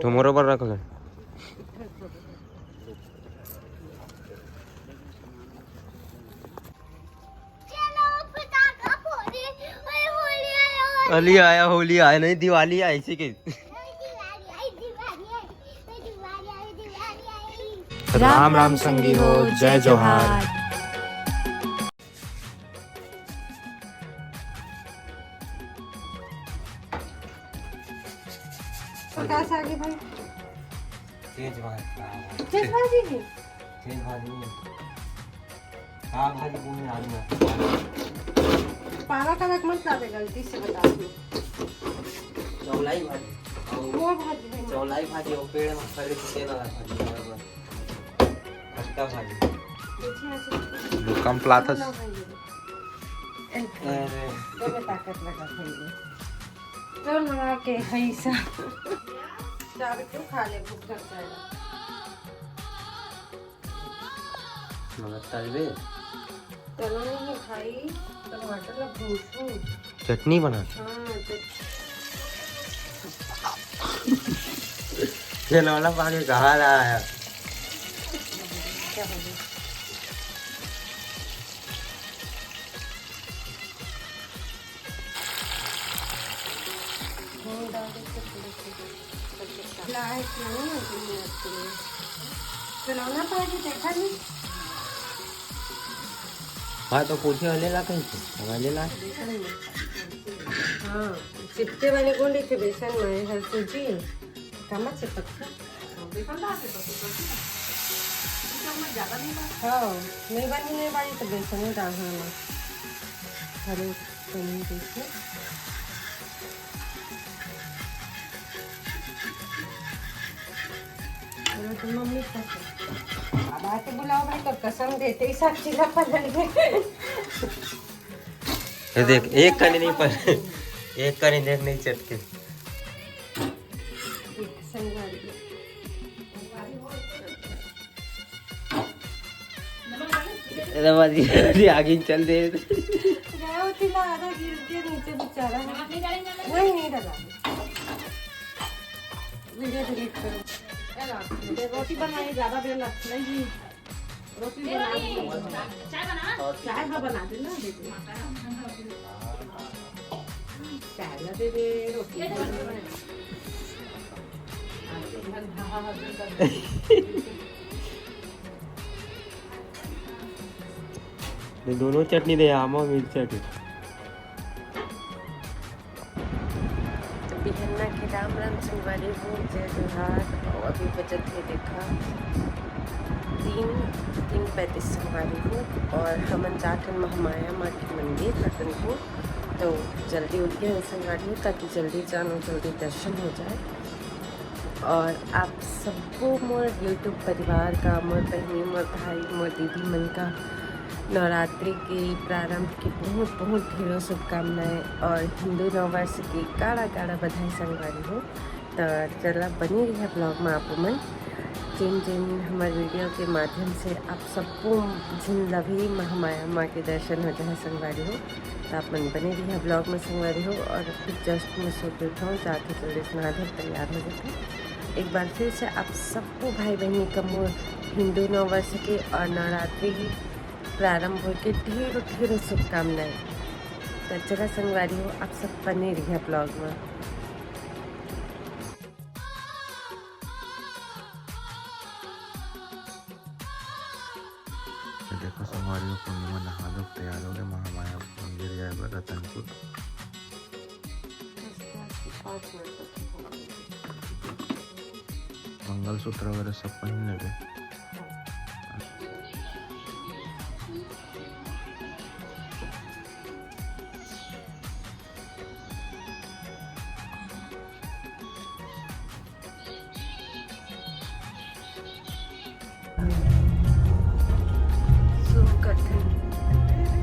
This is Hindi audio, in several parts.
ठुमरो पर रख ले। होली आया, होली आया नहीं, दिवाली आई सी के। राम राम संगी हो, जय जोहार। प्रकाश आगे भाई तेज भाजी तेज भाजी जी तेज भाजी हाँ भाजी बोलने आ रही पाला का रख मत लावे, गलती से बता दी। चौलाई भाजी, वो भाजी है चौलाई भाजी वो पेड़ में खड़े से ना भाजी खट्टा भाजी भूकंप प्लाथस। अरे तो में ताकत लगा खाइए तो लगा के ऐसा चार क्यों खा ले, भूख लग जाएगा। मगर बे चलो नहीं खाई, टमाटर लग भूसू चटनी बना। हाँ ये लौला पानी कहाँ रहा है? क्या हो गया? खिलौना पाजी देखा नहीं? हाँ तो पूछे ले ला कहीं से, हमारे ले ला। हाँ चिपके वाली गोली के बेसन में है सूजी कमा चिपक हाँ नहीं बनी नहीं बारी तो बेसन में डालना हरे पनीर देखिए। तो मम्मी अब आके बुलाओ भाई, तो कसम देते ही सब चीज़ पलट गए। ये देख एक कनी नहीं पर एक कनी देख नहीं चटके। आगे चल दे गया होती ना, आधा गिर के नीचे बेचारा। नहीं डाला, वीडियो डिलीट करो। रोटी बनाई, ज्यादा देर लगेगी। रोटी बना, चाय हाँ बना देना, चाय दे दे, रोटी दोनों चटनी दे, आमा मिर्चा के। बिहन्ना के राम राम संगवारी हो, जय जोहार। और अभी बजट है देखा 3:35 संगवारी हो, और हम जाटन महामाया माँ के मंदिर रतनपुर। तो जल्दी उठ गए संगवारी हो, ताकि जल्दी जानो, जल्दी दर्शन हो जाए। और आप सबको मोर यूट्यूब परिवार का, मोर बहनी, मोर भाई, मोर दीदी मन का नवरात्रि के प्रारंभ की बहुत बहुत ढेरों शुभकामनाएँ, और हिंदू नववर्ष की गाढ़ा गाढ़ा बधाई संगवारी हो। तो चला बनी रही है ब्लॉग में आप मन, जिन जिन हमारे वीडियो के माध्यम से आप सबको जिन लभी महामाया माँ के दर्शन हो जाए संगवारी हो, तो आप मन बने रही है ब्लॉग में संगवारी हो। और फिर जस्ट मैं सो के उठाऊँ, जाके जल्दी स्नान धो तैयार हो जाते। एक बार फिर से आप सबको भाई बहनी का मोर हिंदू नववर्ष के और नवरात्रि की प्रारंभ हो के ढेरों ढेरों शुभकामनाएँ। तो चला संगवारी हो, आप सब बने रही है ब्लॉग में। देखो संगवारी हो, पूर्णिमा नहा लो, तैयार हो गए, महामाया मंदिर जाए रतनपुर। मंगलसूत्र वगैरह सब पहन लेंगे।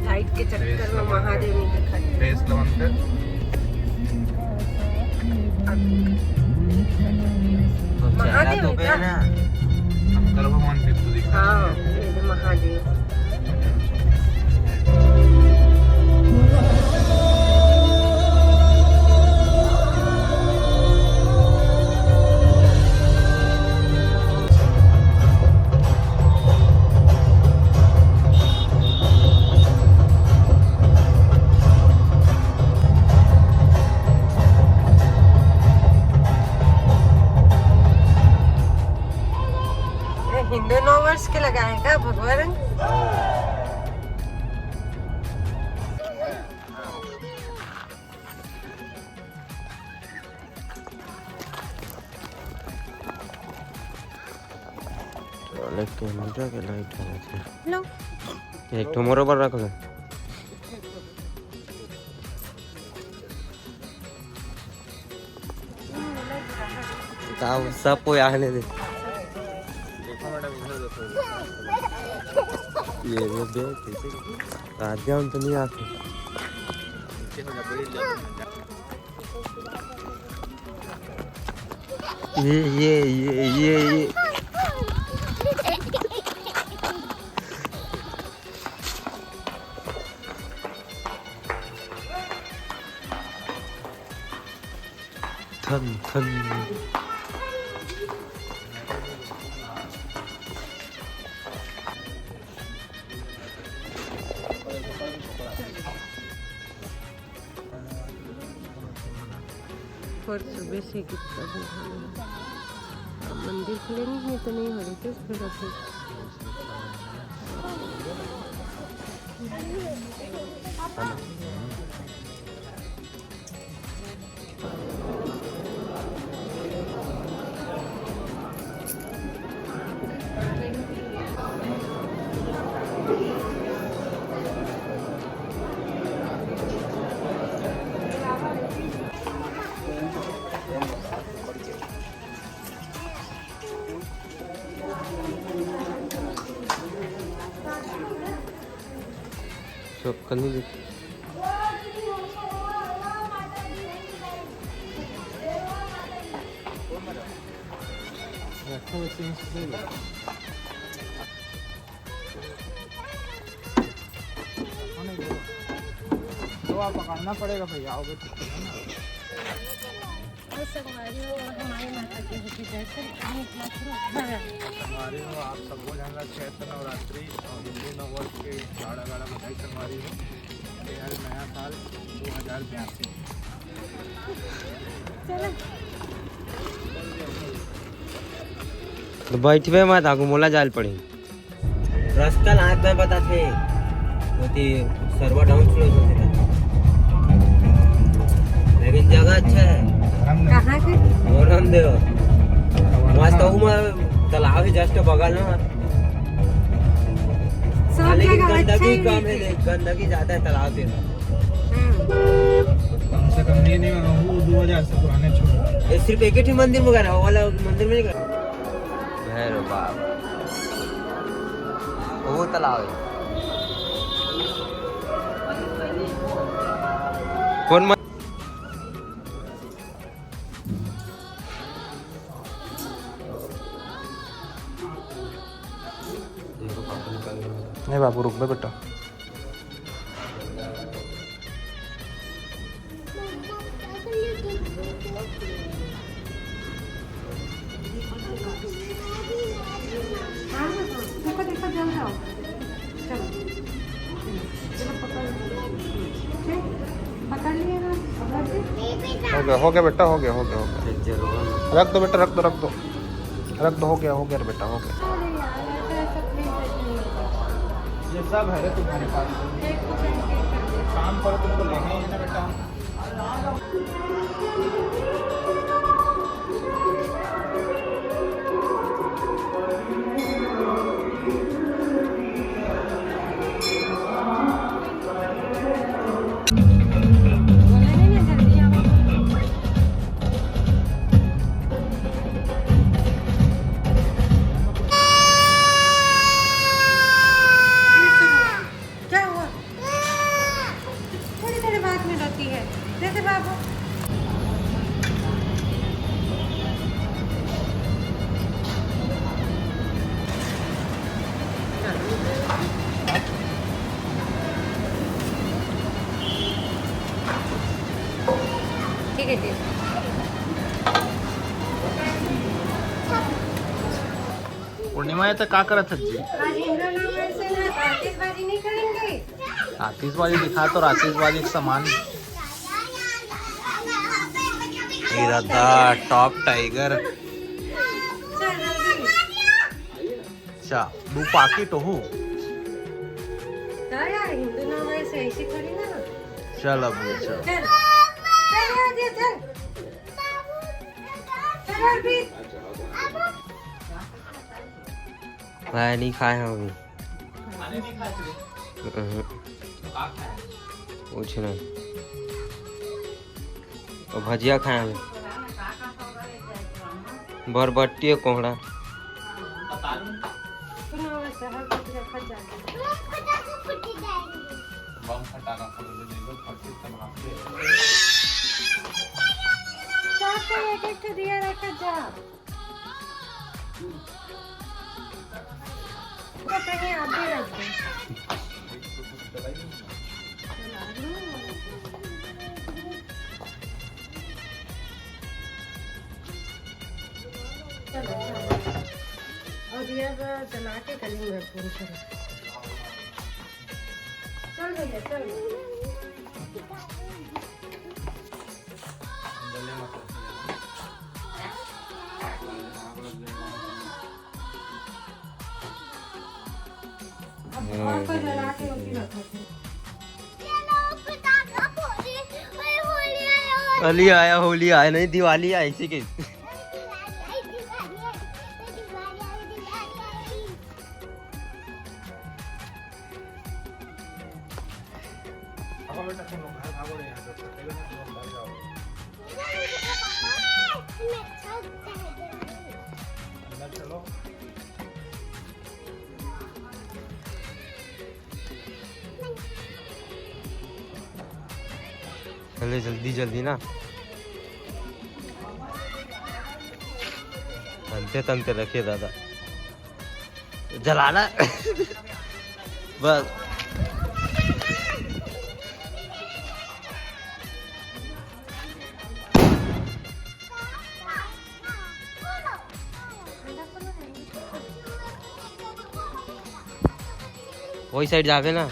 लाइट के चक्कर में महादेव नहीं दिखा। महादेव है क्या? हाँ ये महादेव। लेके मजा के लाइट है लो एक ठो बराबर रखो ताऊ सब कोई आने दे ये तो नहीं आते ये थन थन और सुबह से कितना मंदिर खुले नहीं है तो नहीं हो रही थी फिर सब करनी दे तो आप पकड़ना पड़ेगा भैया आओगे तो संगवारी हो आप सबको जाना चैत्र नवरात्रि और हिंदू नववर्ष के गाढ़ा गाढ़ा बधाई संगवारी हो यार नया साल 2082 तो बैठवे मत आगू मोला जाल पड़ी रास्ता हाथ में पता थे होती सर्वर डाउन स्लो होते था लेकिन जगह अच्छा है कहाँ के मोरन देव मस्त में तालाब है जस्ट बगल में लेकिन गंदगी कम है गंदगी ज्यादा है तालाब पे कम से कम नहीं 2000 से पुराने छोड़ ये सिर्फ एक ही मंदिर में गया वाला मंदिर में नहीं गया भैरव बाबा वो तालाब है कौन नहीं बाबू रुक बे बेटा हो गया बेटा हो गया रख दो बेटा रख दो हो गया बेटा हो गया ये सब है रे तुम्हारे पास काम करो तुमको लेना ही है ना बेटा ठीक है ठीक पूर्णिमा ये तो का करत है जी आज इंद्र नववर्ष से ना आतिशबाजी नहीं करेंगे आतिशबाजी दिखा तो आतिशबाजी का सामान इरादा टॉप टाइगर चल जल्दी अच्छा दो पाकिट हो यार हिंदू नववर्ष ऐसी थोड़ी ना चल अब चल चल चल आदित्य चल चल अर्पित भाई नहीं खाए हैं अभी। खाने नहीं खाए थे तो का खाए कुछ नहीं। और भजिया खाए हैं बरबट्टी और कोहड़ा। बता दूं बम फटाका फोड़ दे दो फटी तब हाथ दिया रखा जा तो कहीं आप भी रख दो। चलो और दिया जला के गली में फोन करो। चल भैया चल। और कोई जला के रोटी रखा थे। होली आया नहीं दिवाली आई इसी के। अब बेटा तुम लोग घर भागो रे यहाँ से फटेगा ना तुम लोग जाओ अंदर चलो चले जल्दी जल्दी ना तंते तंते रखे दादा जलाना बस। वही साइड जावे ना।